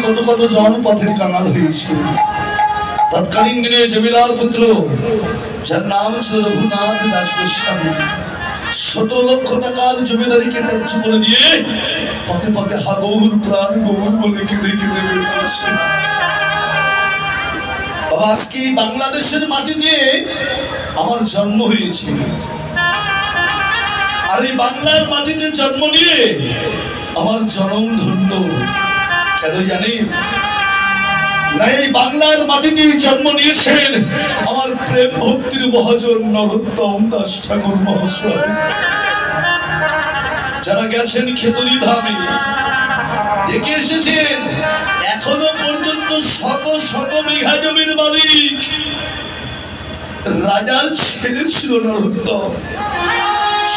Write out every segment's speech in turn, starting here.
কত কত জন পথের কাঙাল হয়েছে। তৎকালীন দিনে জমিদার পুত্র যার নাম ছিল রঘুনাথ দাস গোস্বামী 17 লক্ষ টাকার জমিদারিকে ত্যায্য করে দিয়ে পথে পথে হাগৌর প্রাণ গৌর বলে কেঁদে কেঁদে বেরিয়েছে। বাবা, আজকে বাংলাদেশের মাটিতে আমার জন্ম হয়েছে, আর এই বাংলার মাটিতে জন্ম নিয়ে আমার জনম ধন্য। কেন জানি না, এই বাংলার মাটিতে জন্ম নিয়েছেন আমার প্রেম ভক্তির মহাজন নরোত্তম দাস ঠাকুর মহাশয়। যারা গেছেন খেতড়ি ধামে দেখে এসেছেন, এখনো পর্যন্ত শত শত বিঘা জমির মালিক রাজার ছেলে ছিল নরোত্তম।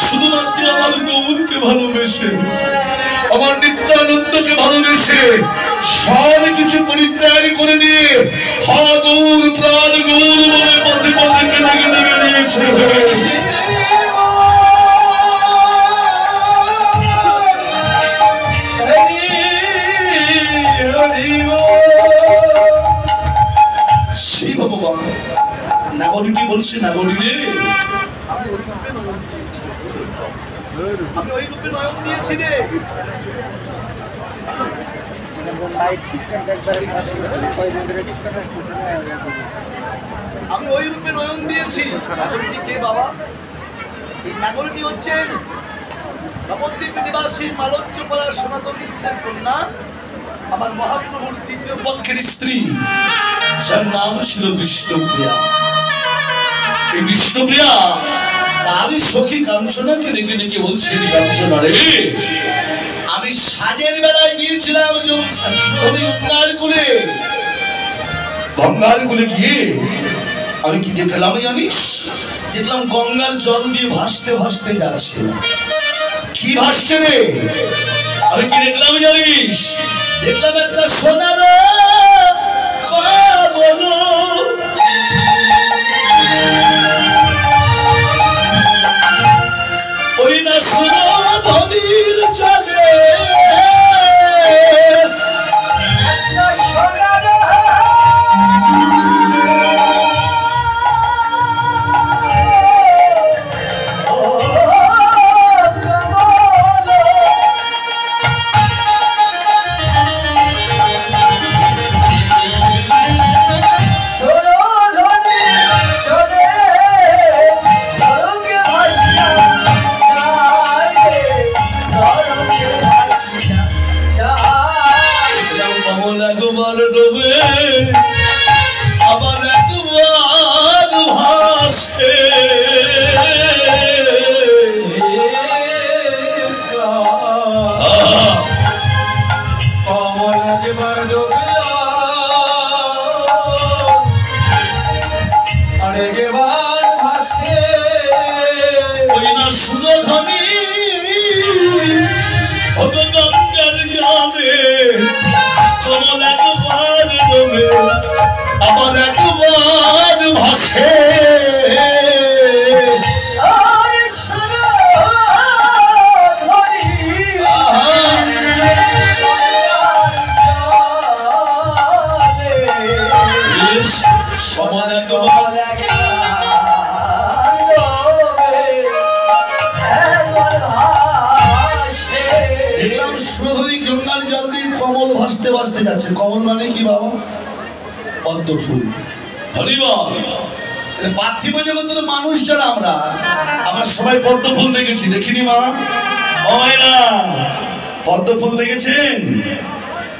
শুধুমাত্র আমার গৌরকে ভালোবেসে, আমার নিত্যানন্দকে ভালোবেসে সব কিছু পরিত্যাগ করে দিয়ে হা গৌর প্রাণ গৌর বলে পথে পথে কেঁদে কেঁদে বেরিয়েছে। সেই ভগবান নাগরিকই বলছে, নাগরিক রে আমি ওই রূপে নয়ন দিয়েছি রে। আমি ওই রূপে নয়ন দিয়েছি। নাগরিকটি কে বাবা? এই নাগরিকটি হচ্ছেন নবদ্বীপ নিবাসী মালঞ্চপাড়া সনাতন মিশ্রের কন্যা, আমার মহাপ্রভুর তৃতীয় পক্ষের স্ত্রী, যার নাম ছিল বিষ্ণুপ্রিয়া। এই বিষ্ণুপ্রিয়া তারই সখী কাঞ্চনাকে ডেকে ডেকে বলছেন, কাঞ্চনা রে, আমি সাজের বেলায় গিয়েছিলাম গঙ্গার কুলে গিয়ে আমি কি দেখলাম জানিস? দেখলাম গঙ্গার জল দিয়ে ভাসতে ভাসতে যাচ্ছে। কি ভাসছে রে? আমি কি দেখলাম জানিস? দেখলাম একটা সোনার কমল, ওই না সুরধনির জলে আবার একবার ভাসে। কমল একবার ডোবে আর একবার ভাসে, ওই না সুরধনি গঙ্গার জলে কমল একবার ডোবে আবার একবার ভাসে। দেখলাম সুরধনি গঙ্গার জল দিয়ে কমল ভাসতে ভাসতে যাচ্ছে। কমল মানে কি বাবা? পদ্ম ফুল। হরিবল। পার্থিব জগতের মানুষ যারা আমরা সবাই পদ্ম ফুল দেখেছি, দেখিনি মা? ও মাইনা, পদ্ম ফুল দেখেছেন?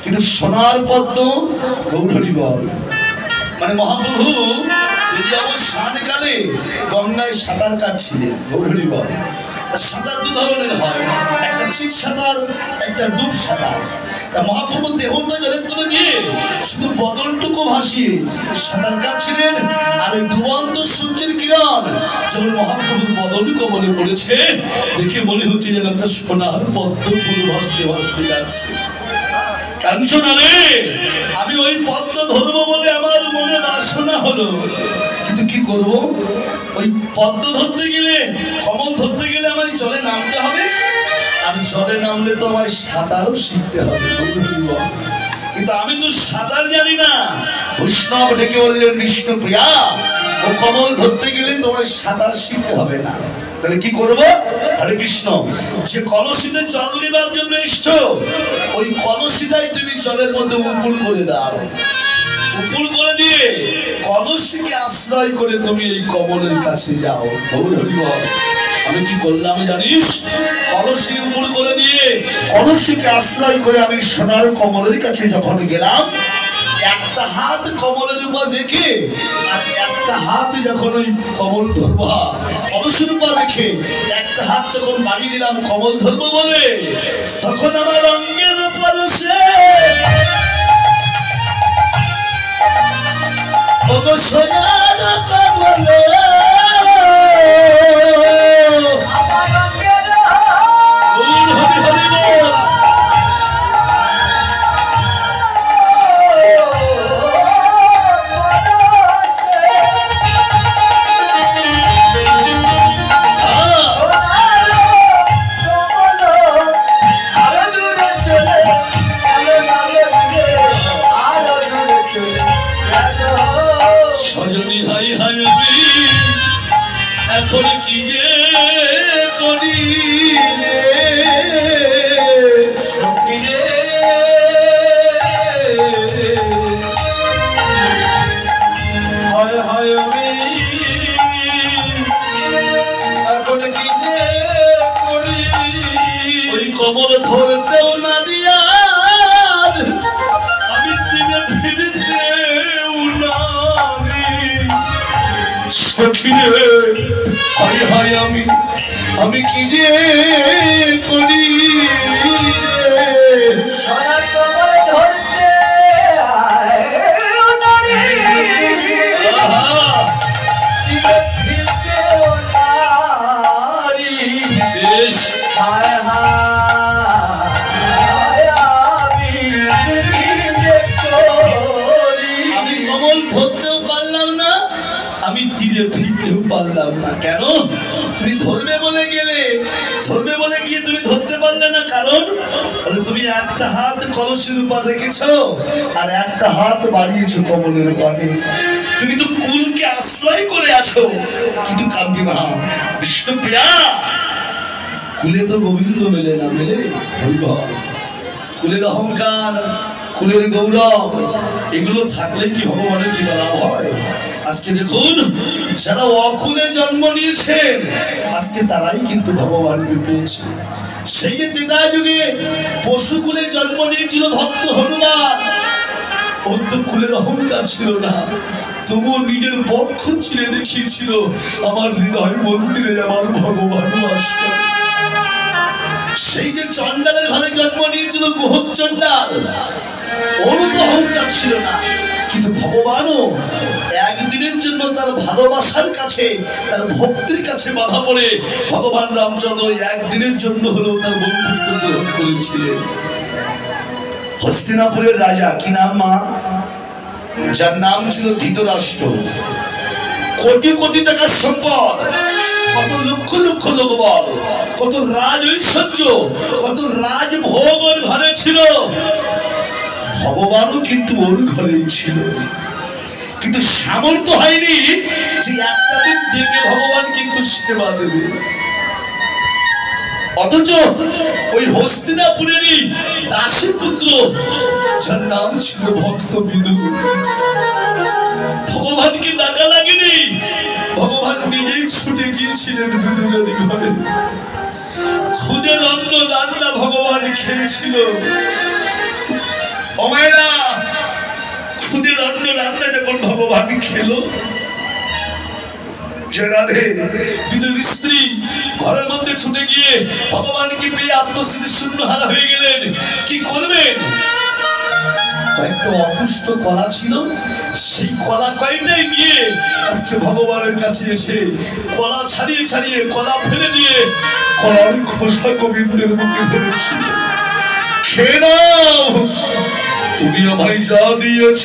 কিন্তু সোনার পদ্ম গৌর হরিবল। মানে মহাপ্রভু যদি আমার স্নানকালে গঙ্গায় সাঁতার কাটছিলেন, গৌর হরিবল। সাঁতার দু ধরনের হয়, একটা বাহ্যিক সাঁতার, একটা ডুব সাঁতার। মহাপ্রভু দেহটা জলের তলে গিয়ে শুধু বদনটুকু ভাসিয়ে সাঁতার কাটছিলেন, আর ওই ডুবন্ত সূর্যের কিরণ যখন মহাপ্রভুর বদন কমলে পড়েছে, দেখে মনে হচ্ছে যেন একটা সোনার পদ্ম ফুল ভাসতে ভাসতে যাচ্ছে। কাঞ্চনা রে, আমি ওই পদ্ম ধরবো বলে আমার মনে বাসনা হলো, কিন্তু কি করব? ওই পদ্ম ধরতে গেলে, কমল ধরতে গেলে আমায় জলে নামতে হবে, আর জলে নামলে তো আমায় সাঁতারও শিখতে হবে। কিন্তু আমি তো সাঁতার জানি না। বৈষ্ণব ডেকে বললেন, বিষ্ণুপ্রিয়া, ও কমল ধরতে গেলে তোমায় সাঁতার শিখতে হবে না। তাহলে কি করবো? হরে কৃষ্ণ, যে কলসিতে জল নেবার জন্য এসছো, ওই কলসিটাই তুমি জলের মধ্যে উপুল করে দাও। উপুল করে দিয়ে কলসিকে আশ্রয় করে তুমি এই কমলের কাছে যাও। আমি কি করলাম জানিস? কলসি উপুল করে দিয়ে কলসিকে আশ্রয় করে আমি সোনার কমলের কাছে যখন গেলাম, একটা হাত কমলের উপর রেখে আর একটা হাত যখন ওই কমল ধরবা কলসির উপর রেখে একটা হাত যখন বাড়িয়ে দিলাম কমল ধরবো বলে, তখন আমার অঙ্গের উপর সে সোনার কমল এখন কি যে করি রে সখী রে, হায় হায় আমি এখন কি যে করি। ওই কমল ধরতেও না দিয়া আমি দিনে ফিরতেও না সখী রে, হায় হায় আমি কি যে করি রে। সোনার কমল ধরতে বেশ হায় আমি কমল ধরতেও পারলাম না, আমি তীরে ফিরতেও পারলাম না। কেন? তুমি ধরবে বলে গেলে, ধরবে বলে গিয়ে তুমি ধরতে পারলে না। কারণ তুমি একটা হাত কলসির উপর রেখেছো আর একটা হাত বাড়িয়েছো কমলের পানে। তুমি তো কুলকে আশ্রয় করে আছো। কিন্তু কাব্যি মা বিষ্ণুপ্রিয়া, কুলে তো গোবিন্দ মেলে না, মেলে কুলের অহংকার, কুলের গৌরব, এগুলো থাকলে কি ভগবানের কি লাভ হয়? আজকে দেখুন, যারা অকুলে জন্ম নিয়েছেন আজকে তারাই কিন্তু ভগবানকে পেয়েছে। সেই যে ত্রেতা যুগে পশুকুলে জন্ম নিয়েছিল ভক্ত হনুমান, ওর তো কুলের অহংকার ছিল না, তবুও নিজের পক্ষ ছিঁড়ে দেখিয়েছিল, আমার হৃদয় মন্দিরে আমার ভগবান বাস করে। সেই যে চন্ডালের ঘরে জন্ম নিয়েছিল গোহক চন্ডাল, ওর তো অহংকার ছিল না, কিন্তু ভগবানও একদিনের জন্য তার ভালোবাসার কাছে, তার ভক্তির কাছে বাধা পড়ে ভগবান রামচন্দ্র একদিনের জন্য হলেও তার বন্ধুত্ব গ্রহণ করেছিলেন। হস্তিনাপুরের রাজা, কি নাম মা? যার নাম ছিল ধৃতরাষ্ট্র। কোটি কোটি টাকার সম্পদ, কত লক্ষ লক্ষ লোকবল, কত রাজ ঐশ্বর্য, কত রাজভোগ ওর ঘরে ছিল। ভগবানও কিন্তু ওর ঘরেই ছিল, কিন্তু সামর্থ্য হয়নি যে একটা দিন ডেকে ভগবান কিন্তু সেবা দেবে। অথচ ওই হস্তিনাপুরেরই দাসী পুত্র, যার নাম ছিল ভক্ত বিদু, ভগবানকে ডাকা লাগেনি, ভগবান নিজেই ছুটে গিয়েছিলেন বিদুরের ঘরে। খুদের অন্ন রান্না ভগবান খেয়েছিল। অমায়রা, খুদের অন্ন রান্না যখন ভগবান খেলো, যে রাধে বিদুর স্ত্রী ঘরের মধ্যে ছুটে গিয়ে ভগবানকে পেয়ে আত্মস্থিতি শূন্য হারা হয়ে গেলেন। কি করবেন? কয়েকটা অপুষ্ট কলা ছিল, সেই কলা কয়েকটাই নিয়ে আজকে ভগবানের কাছে এসে কলা ছাড়িয়ে ছাড়িয়ে কলা ফেলে দিয়ে কলার খোসা গোবিন্দের মুখে ধরেছি। খেয়ে নাও, তুমি আমায় যা দিয়েছ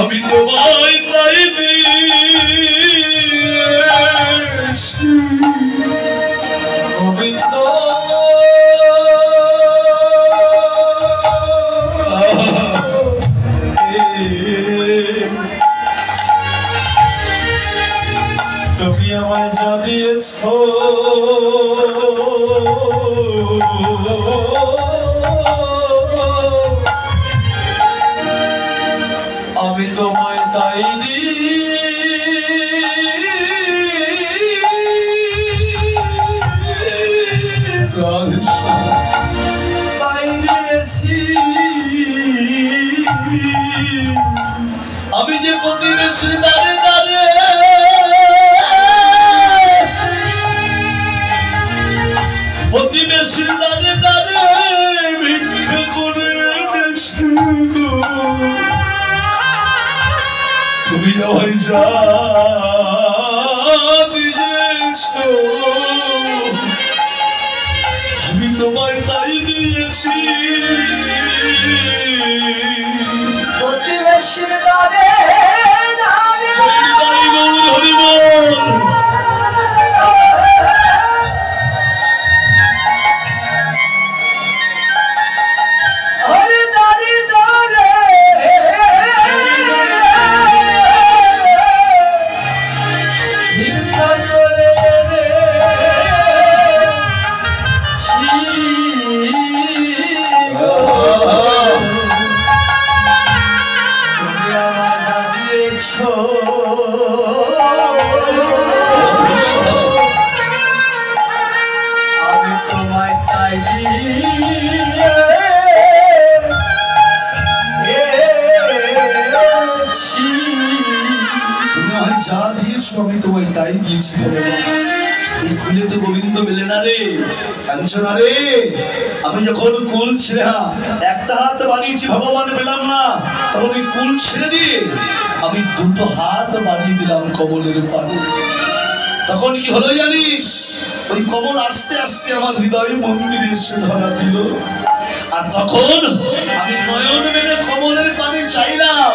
আমি তোমায় তাই দিয়েছি। গোবিন্দ তুমি আমায় যা দিয়েছ আমি তোমায় তাই তাই দিয়েছি। আমি যে প্রতিবেশী দাঁড়ে দাঁড়ে প্রতিবেশী দাঁড়ে দাঁড়ে ভিক্ষা করে তুমি আমায় যা দিয়েছ আমি তোমায় তাই দিয়েছি। প্রতিবেশীর দাঁড়ে দাঁড়ে হরিবল আমি তোমায় তাই দিয়েছি। এই কুলে তো গোবিন্দ মেলে না রে কাঞ্চনা রে। আমি যখন কুল ছেড়ে একটা হাত বাড়িয়েছি ভগবান পেলাম না, তখন ওই কুল ছেড়ে দিয়ে আমি দুটো হাত বাড়িয়ে দিলাম কমলের পানে। তখন কি হলো জানিস? ওই কমল আস্তে আস্তে আমার হৃদয় মন্দিরে এসে ধরা দিল। আর তখন আমি নয়ন মেলে কমলের পানে চাইলাম,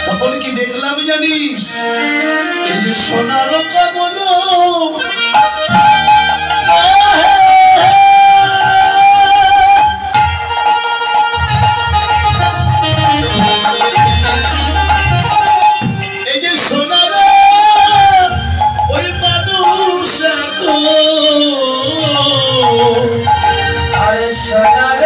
তখন কি দেখলাম জানিস? এই যে সোনার কমল এই যে সোনার ওই মানুষ আরে সোনার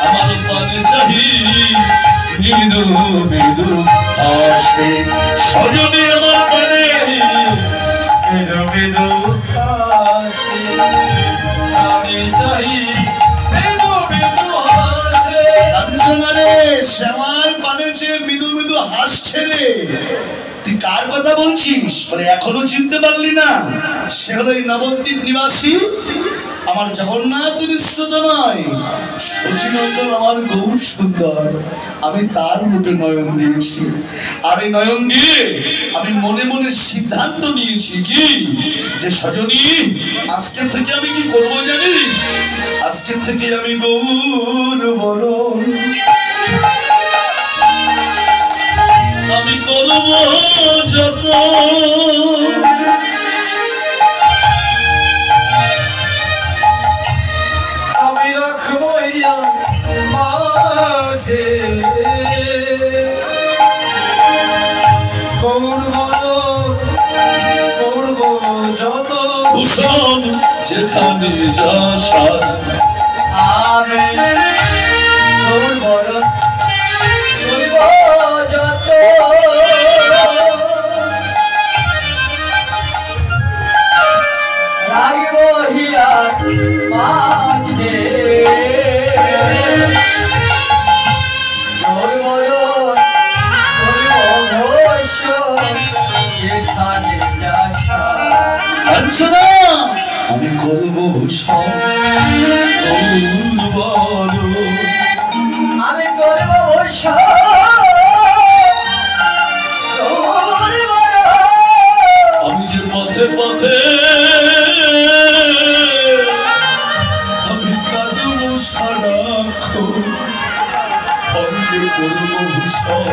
আমার পানে চাহি মৃদু মৃদু হাসে সজনী আমার পানে মৃদু মৃদু হাসে আমি চাহি মৃদু মৃদু হাসে। কাঞ্চনা রে, শ্যামার পানে যে মৃদু মৃদু হাসছে রে, তুই কার কথা বলছিস? বলে এখনো চিনতে পারলি না? সে হলো এই নবদ্বীপ নিবাসী আমার জগন্নাথ বিশ্বত নয়, শচীনন্দন আমার গৌর সুন্দর। আমি তার রূপে নয়ন দিয়েছি। আর এই নয়ন দিয়ে আমি মনে মনে সিদ্ধান্ত নিয়েছি কি, যে সজনী আজকের থেকে আমি কি করবো জানিস? আজকের থেকে আমি গৌর বরণ আমি করবো যত আমি রাখবো মাঝে যত ভূষণ যেখানে যাশা আমি তোর বরণ করিব যত রাগিব হিয়ার মাঝে তোর বরণ করিব ঘোষ যেখানে যাশা আঞ্চনা আমি করব ভূষণ বলো আমি করব ভূষণ আমি যে পথে পথে আমি কাঁদব সারাক্ষণ অঙ্গে করব ভূষণ